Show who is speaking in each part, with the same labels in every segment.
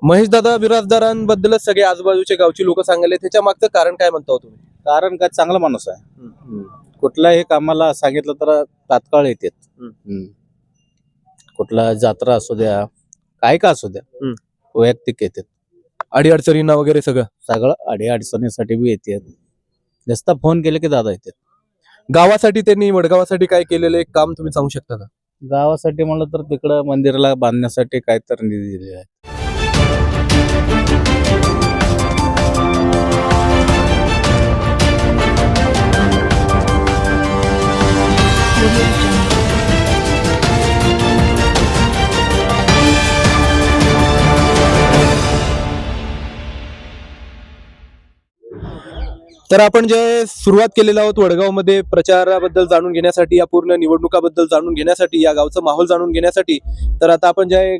Speaker 1: महेश दादा बिराजदारांबद्दलच सगळे आजूबाजूच्या गावची लोक सांगायले, त्याच्या मागचं कारण काय म्हणता हो तुम्ही?
Speaker 2: कारण काय चांगला माणूस आहे. कुठल्याही कामाला सांगितलं तर तात्काळ येतात. कुठला जत्रा असू द्या, काय का असू द्या, वैयक्तिक येतात.
Speaker 1: अडीअडचणींना वगैरे सगळं
Speaker 2: सगळं अडीअडचणीसाठी बी येतात. जास्त फोन केले की दादा येतात.
Speaker 1: गावासाठी त्यांनी वडगावासाठी काय केलेलं एक काम तुम्ही सांगू शकता का?
Speaker 2: गावासाठी म्हणलं तर तिकडं मंदिराला बांधण्यासाठी काय तर निधी दिलेला आहे.
Speaker 1: तर आपण जे सुरुवात केलेलं आहोत वडगावमध्ये प्रचाराबद्दल जाणून घेण्यासाठी, या पूर्ण निवडणुकाबद्दल जाणून घेण्यासाठी, या गावचं माहोल जाणून घेण्यासाठी, तर आता आपण जे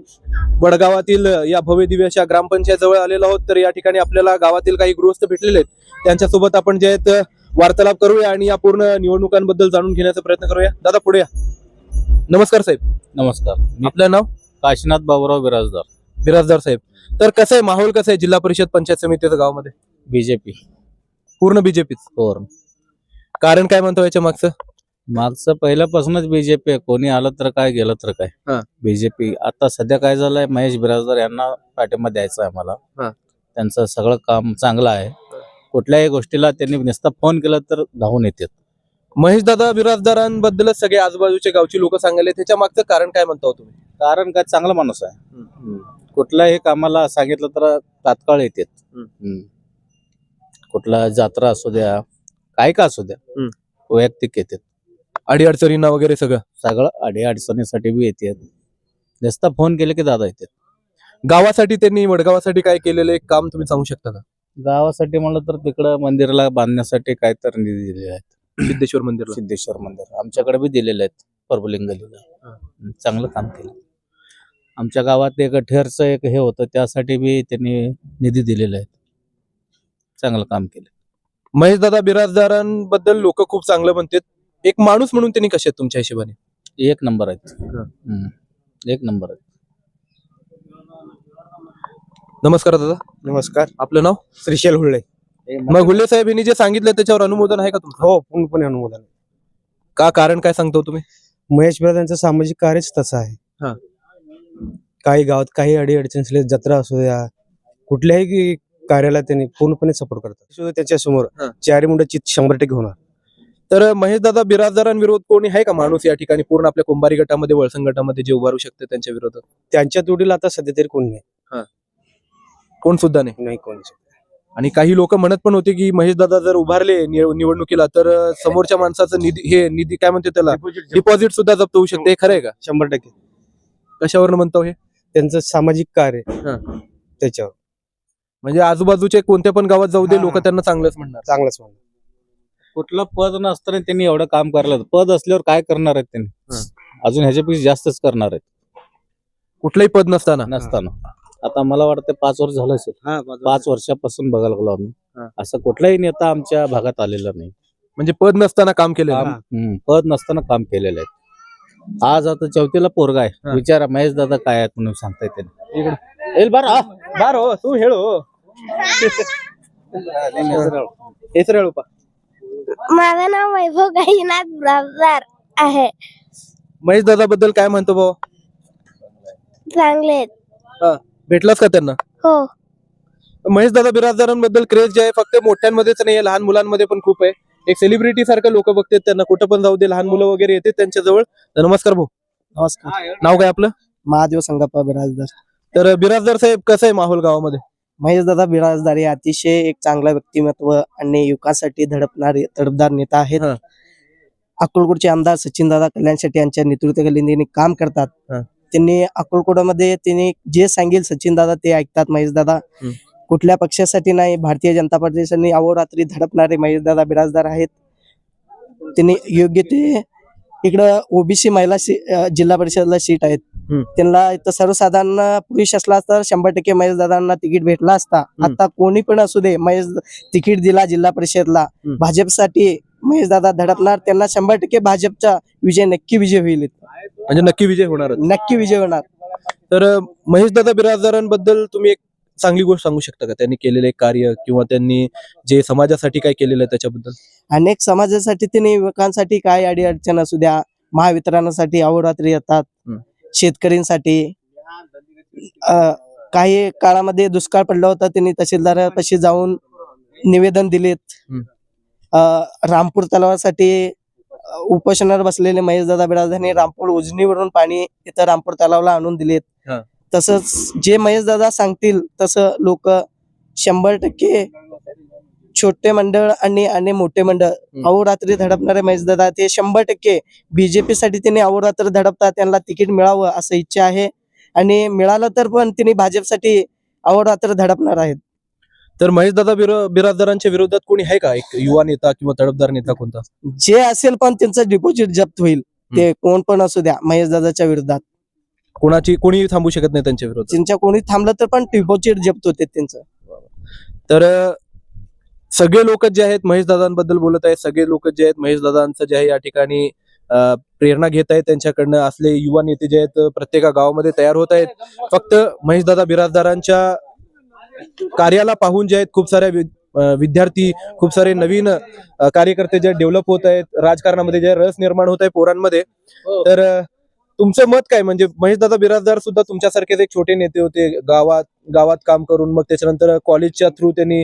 Speaker 1: वडगावातील या भव्य दिव्य अशा ग्रामपंचायत जवळ आलेलो आहोत. तर या ठिकाणी आपल्याला गावातील काही गृहस्थ भेटलेले आहेत, त्यांच्यासोबत आपण जे आहेत वार्तालाप करूया आणि या पूर्ण निवडणुकांबद्दल जाणून घेण्याचा प्रयत्न करूया. दादा पुढे या. नमस्कार साहेब.
Speaker 2: नमस्कार.
Speaker 1: आपलं नाव?
Speaker 2: काशीनाथ बाबूराव बिराजदार.
Speaker 1: बिराजदार साहेब. तर कसं आहे माहोल, कसं आहे जिल्हा परिषद पंचायत समितीचं गावामध्ये?
Speaker 2: बीजेपी
Speaker 1: पूर्ण बीजेपीच. कारण काय म्हणतो याच्या
Speaker 2: मागचं पहिल्यापासूनच बीजेपी आहे. कोणी आलं तर काय, गेलं तर काय, बीजेपी. आता सध्या काय झालंय, महेश बिराजदार यांना पाठिंबा द्यायचा आहे मला. त्यांचं सगळं काम चांगलं आहे. कुठल्याही गोष्टीला त्यांनी नुसता फोन केला तर धावून येतात.
Speaker 1: महेश दादा बिराजदारांबद्दलच सगळे आजूबाजूच्या गावची लोक सांगायले, त्याच्या मागचं कारण काय म्हणता हो तुम्ही?
Speaker 2: कारण काय चांगला माणूस आहे. कुठल्याही कामाला सांगितलं तर तात्काळ येतात. कुठला जत्रा असू द्या, काय का असू द्या, वैयक्तिक येतात.
Speaker 1: अडीअडचणींना वगैरे
Speaker 2: सगळं अडीअडचणीसाठी बी येतात. जास्त फोन केले की दादा येतात.
Speaker 1: गावासाठी त्यांनी वडगावासाठी काय केलेलं एक काम तुम्ही सांगू शकता का?
Speaker 2: गावासाठी म्हणलं तर तिकडं मंदिराला बांधण्यासाठी काय तर निधी दिलेले आहेत.
Speaker 1: सिद्धेश्वर मंदिर.
Speaker 2: सिद्धेश्वर मंदिर आमच्याकडे बी दिलेले आहेत. परबलिंगलीला चांगलं काम केलं. आमच्या गावात एक ठेरचं एक हे होतं, त्यासाठी बी त्यांनी निधी दिलेला आहे. चांगलं काम केलं.
Speaker 1: महेश दादा बिराजदारांबद्दल लोक खूप चांगलं म्हणतात. एक माणूस म्हणून त्यांनी कसे आहेत तुमच्या हिशोबाने?
Speaker 2: एक नंबर आहेत. एक नंबर आहेत.
Speaker 1: नमस्कार दादा.
Speaker 3: नमस्कार.
Speaker 1: आपलं नाव?
Speaker 3: श्रीशैल हुल्ले.
Speaker 1: मग हुल्ले साहेब यांनी जे सांगितलं त्याच्यावर अनुमोदन आहे का तुमचं?
Speaker 3: हो, पूर्णपणे अनुमोदन.
Speaker 1: का कारण काय सांगतो तुम्ही?
Speaker 3: महेश बिराजदारांचं सामाजिक कार्यच तसं आहे. काही गावात काही अडीअडचणी असले, जत्रा असू द्या, कुठल्याही कार्याला त्यांनी पूर्णपणे सपोर्ट करतात. त्याच्या समोर चारी मुंडे चित 100% होणार.
Speaker 1: तर महेश दादा बिराजदारांविरोध कोणी आहे का माणूस या ठिकाणी पूर्ण आपल्या कुंभारी गटामध्ये, वळसंग गटामध्ये जे उभारू शकते त्यांच्या विरोधात?
Speaker 3: त्यांच्या जोडीला आता सध्या तरी कोण नाही.
Speaker 1: कोण सुद्धा नाही.
Speaker 3: कोण.
Speaker 1: आणि काही लोक म्हणत पण होते की महेश दादा जर उभारले निवडणुकीला तर समोरच्या माणसाचं निधी काय म्हणते त्याला, डिपॉझिट सुद्धा जप्त होऊ शकते. हे खरंय का?
Speaker 3: 100%.
Speaker 1: कशावर म्हणतो हे?
Speaker 3: त्यांचं सामाजिक कार्य त्याच्यावर.
Speaker 1: म्हणजे आजूबाजूचे कोणत्या पण गावात जाऊ दे, लोक त्यांना चांगलंच म्हणणार.
Speaker 3: चांगलंच म्हणणार.
Speaker 2: कुठलं पद नसताना त्यांनी एवढं काम करायला, पद असल्यावर काय करणार आहेत त्यांनी? अजून ह्याच्यापेक्षा जास्तच करणार आहेत.
Speaker 1: कुठलंही पद नसताना.
Speaker 2: आता मला वाटतं 5 वर्ष झालं असेल. 5 वर्षापासून बघायला गेलो आम्ही. असं कुठलाही नेता आमच्या भागात आलेला नाही.
Speaker 1: म्हणजे पद नसताना काम केलं.
Speaker 2: पद नसताना काम केलेलं आहे. आज आता 4थीला पोरगा आहे. विचारा महेश दादा काय आहेत म्हणून सांगताय त्यांनी.
Speaker 1: तू हेळो.
Speaker 4: माझं नाव वैभव काशीनाथ बिराजदार आहे.
Speaker 1: महेश दादा बद्दल काय म्हणतो भाऊ?
Speaker 4: चांगले.
Speaker 1: भेटलास का त्यांना?
Speaker 4: हो.
Speaker 1: महेश दादा बिराजदारांबद्दल क्रेज जे आहे फक्त मोठ्यांमध्येच नाही, लहान मुलांमध्ये पण खूप आहे. एक सेलिब्रिटी सारखं लोक बघतात त्यांना, कुठं पण जाऊ दे, लहान मुलं वगैरे येते त्यांच्या जवळ. नमस्कार भाऊ.
Speaker 3: नमस्कार.
Speaker 1: नाव काय आपलं?
Speaker 3: महादेव संगप्पा बिराजदार.
Speaker 1: तर बिराजदार साहेब कसं आहे माहोल गावामध्ये?
Speaker 3: महेशदादा बिराजदार हे अतिशय एक चांगला व्यक्तिमत्व आणि युवकांसाठी तडफदार नेता आहेत. अक्कलकोटचे आमदार सचिनदादा कल्याण शेट्टी यांच्या नेतृत्वाखाली त्यांनी काम करतात. त्यांनी अक्कलकोटमध्ये त्यांनी जे सांगेल सचिनदादा ते ऐकतात. महेशदादा कुठल्या पक्षासाठी नाही, भारतीय जनता पार्टीसाठी अहोरात्री धडपणारे महेशदादा बिराजदार आहेत. त्यांनी योग्य ते इकडं ओबीसी महिला जिल्हा परिषदला सीट आहेत. त्यांना इथं सर्वसाधारण पुरुष असला तर 100% महेशदादांना तिकीट भेटला असता. आता कोणी पण असू दे, महेश तिकीट दिला जिल्हा परिषदला, भाजपसाठी महेशदादा धडपणार. त्यांना 100% भाजपचा विजय नक्की विजय होईल.
Speaker 1: म्हणजे नक्की विजय होणार.
Speaker 3: नक्की विजय होणार.
Speaker 1: तर महेशदादा बिराजदारांबद्दल तुम्ही एक चांगली गोष्ट सांगू शकता का? त्यांनी केलेले कार्य किंवा त्यांनी जे समाजासाठी काय केलेलं आहे त्याच्याबद्दल?
Speaker 3: अनेक समाजासाठी त्यांनी युवकांसाठी काय अडी अडचण असू द्या, महावितरणासाठी अहोरात्री येतात, शेतकऱ्यांसाठी काही काळामध्ये दुष्काळ पडला होता, त्यांनी तहसीलदारापाशी जाऊन निवेदन दिलेत. रामपूर तलावासाठी उपोषणावर बसलेले महेशदादा बिराजदारांनी रामपूर उजनीवरून पाणी इथं रामपूर तलावाला आणून दिलेत. तसंच जे महेशदादा सांगतील तसं लोक 100% छोटे मंडळ आणि मोठे मंडळ अहोरात्री धडपणारे महेशदादा ते 100% बीजेपी साठी त्यांनी अहोरात्र धडपतात. त्यांना तिकीट मिळावं असं इच्छा आहे आणि मिळालं तर पण त्यांनी भाजपसाठी अहोरात्र धडपणार आहेत.
Speaker 1: तर महेशदादा बिराजदारांच्या विरोधात कोणी आहे का, एक युवा नेता किंवा तडफदार नेता कोणता?
Speaker 3: जे असेल पण त्यांचं डिपॉझिट जप्त होईल, ते कोण पण असू द्या. महेशदादाच्या विरोधात
Speaker 1: कोणी थांबू शकत नाही त्यांच्या विरोधात.
Speaker 3: त्यांच्या कोणी थांबलं तर पण डिपॉझिट जप्त होते त्यांचं.
Speaker 1: तर सगळे लोक जे आहेत महेशदादांबद्दल बोलत आहेत, सगळे लोक जे आहेत महेशदादांचं जे आहे या ठिकाणी प्रेरणा घेत आहेत. त्यांच्याकडनं असले युवा नेते जे आहेत प्रत्येक गावामध्ये तयार होत आहेत. फक्त महेशदादा बिराजदारांच्या कार्याला पाहून जे आहेत खूप साऱ्या विद्यार्थी, खूप सारे नवीन कार्यकर्ते जे डेव्हलप होत आहेत, राजकारणामध्ये जे रस निर्माण होत आहे पोरांमध्ये. तर तुमचं मत काय? म्हणजे महेशदादा बिराजदार सुद्धा तुमच्यासारखेच एक छोटे नेते होते, गावात काम करून मग त्याच्यानंतर कॉलेजच्या थ्रू त्यांनी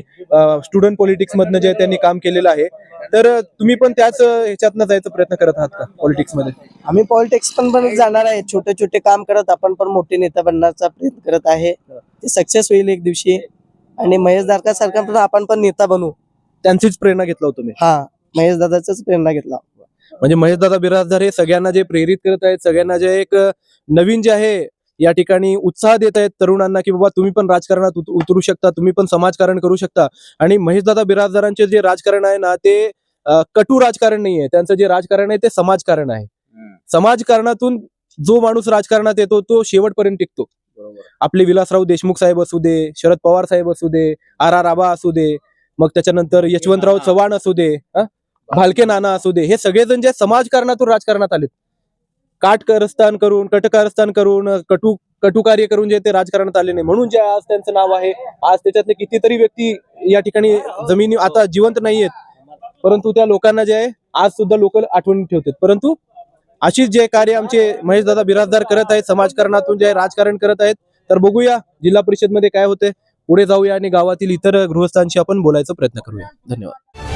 Speaker 1: स्टुडंट पॉलिटिक्स मधनं जे त्यांनी काम केलेलं आहे. तर तुम्ही पण त्याच ह्याच्यातनं जायचा प्रयत्न करत आहात का पॉलिटिक्स मध्ये?
Speaker 3: आम्ही पॉलिटिक्स पण जाणार आहे. छोटे छोटे काम करत आपण पण मोठे नेता बनण्याचा प्रयत्न करत आहे. ते सक्सेस होईल एक दिवशी आणि महेशदादा सारखा पण आपण पण नेता बनू.
Speaker 1: त्यांचीच प्रेरणा घेतला होता तुम्ही?
Speaker 3: हा, महेशदादाचाच प्रेरणा घेतला.
Speaker 1: म्हणजे महेशदादा बिराजदार हे सगळ्यांना जे प्रेरित करत आहेत, सगळ्यांना जे एक नवीन जे आहे या ठिकाणी उत्साह देत आहेत तरुणांना, की बाबा तुम्ही पण राजकारणात उतरू शकता, तुम्ही पण समाजकारण करू शकता. आणि महेशदादा बिराजदारांचे जे राजकारण आहे ना, ते कटू राजकारण नाहीये. त्यांचं जे राजकारण आहे ते समाजकारण आहे. समाजकारणातून जो माणूस राजकारणात येतो तो शेवटपर्यंत टिकतो. आपले विलासराव देशमुख साहेब असू दे, शरद पवार साहेब असू दे, RR आबा असू दे, मग त्याच्यानंतर यशवंतराव चव्हाण असू दे, भालके नाना असू दे, हे सगळेजण जे समाजकारणातून राजकारणात आलेत, कटकारस्थान करून कटू कार्य करून जे ते राजकारणात आले नाही, म्हणून जे आज त्यांचं नाव आहे. आज त्याच्यातले कितीतरी व्यक्ती या ठिकाणी जमिनी आता जिवंत नाहीयेत, परंतु त्या लोकांना जे आहे आज सुद्धा लोक आठवणी ठेवतात. परंतु अशीच जे कार्य आमचे महेशदादा बिराजदार करत आहेत, समाजकारणातून जे राजकारण करत आहेत. तर बघूया जिल्हा परिषद मध्ये काय होते, पुढे जाऊया आणि गावातील इतर गृहस्थांशी आपण बोलायचा प्रयत्न करूया. धन्यवाद.